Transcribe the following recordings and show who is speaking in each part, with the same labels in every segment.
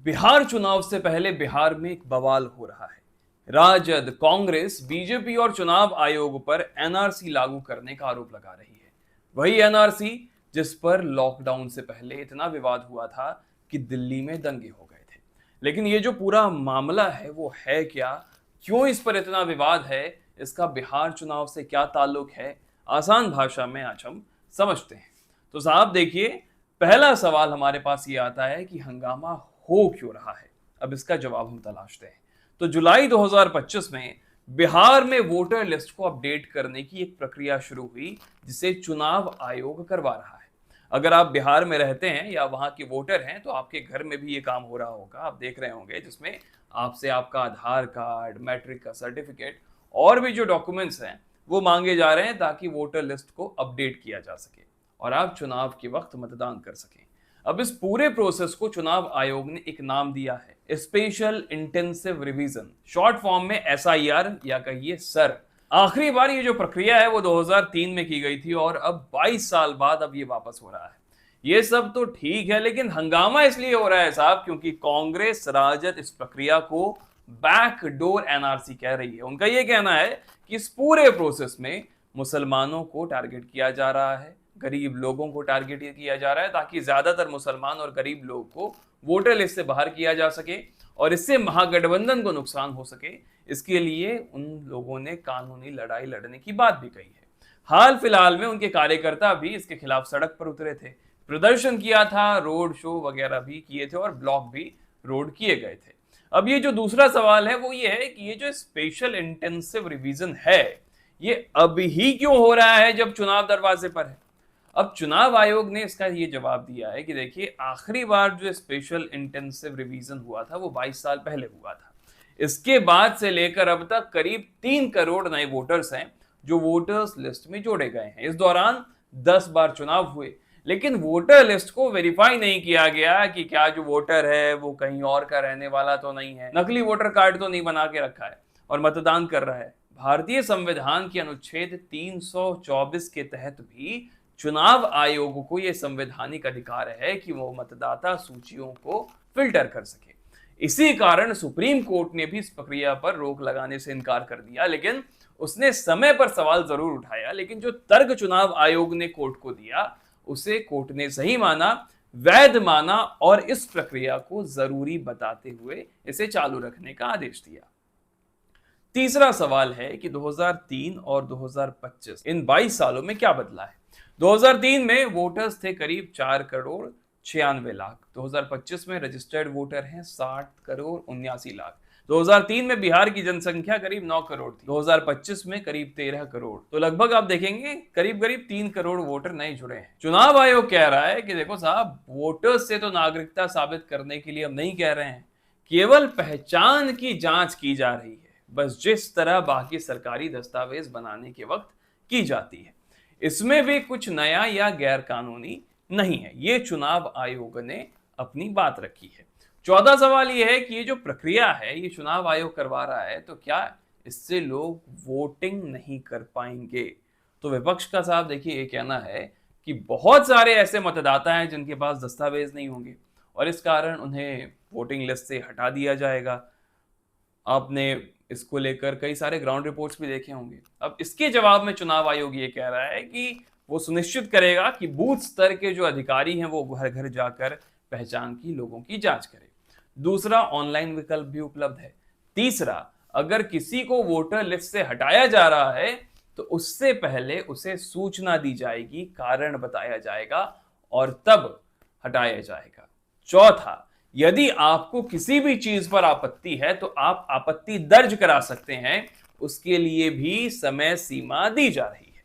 Speaker 1: बिहार चुनाव से पहले बिहार में एक बवाल हो रहा है। राजद, कांग्रेस, बीजेपी और चुनाव आयोग पर एनआरसी लागू करने का आरोप लगा रही है। वही एनआरसी जिस पर लॉकडाउन से पहले इतना विवाद हुआ था कि दिल्ली में दंगे हो गए थे। लेकिन ये जो पूरा मामला है वो है क्या, क्यों इस पर इतना विवाद है, इसका बिहार चुनाव से क्या ताल्लुक है, आसान भाषा में आज हम समझते हैं। तो साहब देखिए, पहला सवाल हमारे पास ये आता है कि हंगामा हो क्यों रहा है। अब इसका जवाब हम तलाशते हैं। तो जुलाई 2025 में बिहार में वोटर लिस्ट को अपडेट करने की एक प्रक्रिया शुरू हुई, जिसे चुनाव आयोग करवा रहा है। अगर आप बिहार में रहते हैं या वहां के वोटर हैं तो आपके घर में भी ये काम हो रहा होगा, आप देख रहे होंगे, जिसमें आपसे आपका आधार कार्ड, मैट्रिक का सर्टिफिकेट और भी जो डॉक्यूमेंट्स हैं वो मांगे जा रहे हैं, ताकि वोटर लिस्ट को अपडेट किया जा सके और आप चुनाव के वक्त मतदान कर सकें। अब इस पूरे प्रोसेस को चुनाव आयोग ने एक नाम दिया है, special intensive revision, short form में एसआईआर या कहिए सर। आखिरी बार ये जो प्रक्रिया है वो 2003 में की गई थी और अब 22 साल बाद अब ये वापस हो रहा है। ये सब तो ठीक है, लेकिन हंगामा इसलिए हो रहा है साहब क्योंकि कांग्रेस, राजद इस प्रक्रिया को बैकडोर एनआरसी कह रही है। उनका ये कहना है कि इस पूरे प्रोसेस में मुसलमानों को टारगेट किया जा रहा है, गरीब लोगों को टारगेट किया जा रहा है, ताकि ज्यादातर मुसलमान और गरीब लोगों को वोटर लिस्ट से बाहर किया जा सके और इससे महागठबंधन को नुकसान हो सके। इसके लिए उन लोगों ने कानूनी लड़ाई लड़ने की बात भी कही है। हाल फिलहाल में उनके कार्यकर्ता भी इसके खिलाफ सड़क पर उतरे थे, प्रदर्शन किया था, रोड शो वगैरह भी किए थे और ब्लॉक भी रोड किए गए थे। अब ये जो दूसरा सवाल है वो ये है कि ये जो स्पेशल इंटेंसिव रिवीजन है ये अभी ही क्यों हो रहा है जब चुनाव दरवाजे पर है। अब चुनाव आयोग ने इसका ये जवाब दिया है कि देखिए, आखिरी बार जो स्पेशल इंटेंसिव रिवीजन हुआ था वो 22 साल पहले हुआ था। इसके बाद से लेकर अब तक करीब 3 करोड़ नए वोटर्स हैं जो वोटर्स लिस्ट में जोड़े गए हैं। इस दौरान 10 बार चुनाव हुए, लेकिन वोटर लिस्ट को वेरीफाई नहीं किया गया कि क्या जो वोटर है वो कहीं और का रहने वाला तो नहीं है, नकली वोटर कार्ड तो नहीं बना के रखा है और मतदान कर रहा है। भारतीय संविधान के अनुच्छेद 324 के तहत भी चुनाव आयोग को यह संवैधानिक अधिकार है कि वो मतदाता सूचियों को फिल्टर कर सके। इसी कारण सुप्रीम कोर्ट ने भी इस प्रक्रिया पर रोक लगाने से इनकार कर दिया, लेकिन उसने समय पर सवाल जरूर उठाया। लेकिन जो तर्क चुनाव आयोग ने कोर्ट को दिया उसे कोर्ट ने सही माना, वैध माना और इस प्रक्रिया को जरूरी बताते हुए इसे चालू रखने का आदेश दिया। तीसरा सवाल है कि 2003 और 2025 इन 22 सालों में क्या बदला है। 2003 में वोटर्स थे करीब 4 करोड़ 96 लाख, 2025 में रजिस्टर्ड वोटर हैं 60 करोड़ 79 लाख। 2003 में बिहार की जनसंख्या करीब 9 करोड़ थी, 2025 में करीब 13 करोड़। तो लगभग आप देखेंगे करीब करीब 3 करोड़ वोटर नए जुड़े हैं। चुनाव आयोग कह रहा है कि देखो साहब, वोटर्स से तो नागरिकता साबित करने के लिए हम नहीं कह रहे हैं, केवल पहचान की जांच की जा रही है, बस जिस तरह बाकी सरकारी दस्तावेज बनाने के वक्त की जाती है। इसमें भी कुछ नया या गैर कानूनी नहीं है। ये चुनाव आयोग ने अपनी बात रखी है। चौथा सवाल यह है कि ये जो प्रक्रिया है ये चुनाव आयोग करवा रहा है, तो क्या इससे लोग वोटिंग नहीं कर पाएंगे। तो विपक्ष का साहब देखिए ये कहना है कि बहुत सारे ऐसे मतदाता हैं जिनके पास दस्तावेज नहीं होंगे और इस कारण उन्हें वोटिंग लिस्ट से हटा दिया जाएगा। आपने इसको लेकर कई सारे ग्राउंड रिपोर्ट्स भी देखे होंगे। अब इसके जवाब में चुनाव आयोग ये कह रहा है कि वो सुनिश्चित करेगा कि बूथ स्तर के जो अधिकारी हैं वो घर घर जाकर पहचान की लोगों की जांच करें। दूसरा, ऑनलाइन विकल्प भी उपलब्ध है। तीसरा, अगर किसी को वोटर लिस्ट से हटाया जा रहा है तो उससे पहले उसे सूचना दी जाएगी, कारण बताया जाएगा और तब हटाया जाएगा। चौथा, यदि आपको किसी भी चीज पर आपत्ति है तो आप आपत्ति दर्ज करा सकते हैं, उसके लिए भी समय सीमा दी जा रही है।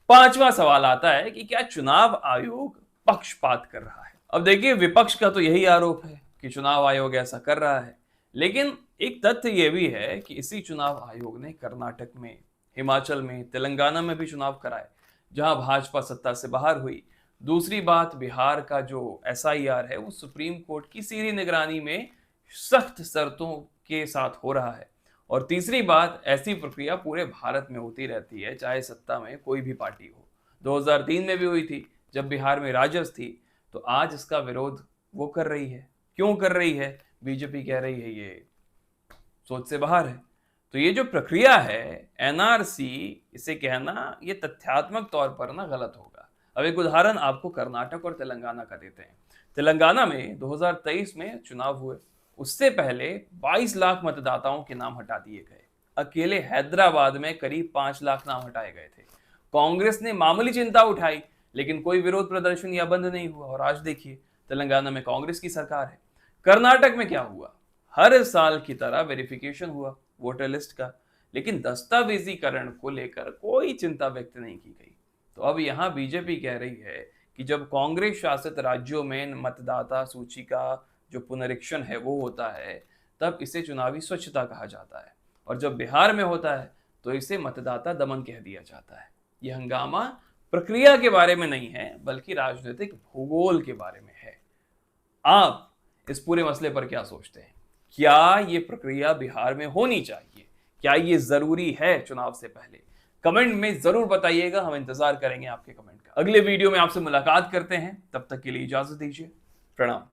Speaker 1: पांचवा सवाल आता है कि क्या चुनाव आयोग पक्षपात कर रहा है। अब देखिए, विपक्ष का तो यही आरोप है कि चुनाव आयोग ऐसा कर रहा है, लेकिन एक तथ्य यह भी है कि इसी चुनाव आयोग ने कर्नाटक में, हिमाचल में, तेलंगाना में भी चुनाव कराए जहां भाजपा सत्ता से बाहर हुई। दूसरी बात, बिहार का जो एसआईआर है वो सुप्रीम कोर्ट की सीधी निगरानी में सख्त शर्तों के साथ हो रहा है। और तीसरी बात, ऐसी प्रक्रिया पूरे भारत में होती रहती है, चाहे सत्ता में कोई भी पार्टी हो। 2003 में भी हुई थी जब बिहार में राजद थी, तो आज इसका विरोध वो कर रही है। क्यों कर रही है? बीजेपी कह रही है ये सोच से बाहर है। तो ये जो प्रक्रिया है एनआरसी, इसे कहना ये तथ्यात्मक तौर पर ना गलत होगा। अब एक उदाहरण आपको कर्नाटक और तेलंगाना का देते हैं। तेलंगाना में 2023 में चुनाव हुए, उससे पहले 22 लाख मतदाताओं के नाम हटा दिए गए। अकेले हैदराबाद में करीब 5 लाख नाम हटाए गए थे। कांग्रेस ने मामूली चिंता उठाई, लेकिन कोई विरोध प्रदर्शन या बंद नहीं हुआ, और आज देखिए तेलंगाना में कांग्रेस की सरकार है। कर्नाटक में क्या हुआ? हर साल की तरह वेरिफिकेशन हुआ वोटर लिस्ट का, लेकिन दस्तावेजीकरण को लेकर कोई चिंता व्यक्त नहीं की गई। तो अब यहां बीजेपी कह रही है कि जब कांग्रेस शासित राज्यों में मतदाता सूची का जो पुनरीक्षण है वो होता है, तब इसे चुनावी स्वच्छता कहा जाता है, और जब बिहार में होता है तो इसे मतदाता दमन कह दिया जाता है। यह हंगामा प्रक्रिया के बारे में नहीं है, बल्कि राजनीतिक भूगोल के बारे में है। आप इस पूरे मसले पर क्या सोचते हैं? क्या ये प्रक्रिया बिहार में होनी चाहिए? क्या ये जरूरी है चुनाव से पहले? कमेंट में जरूर बताइएगा, हम इंतजार करेंगे आपके कमेंट का। अगले वीडियो में आपसे मुलाकात करते हैं, तब तक के लिए इजाजत दीजिए। प्रणाम।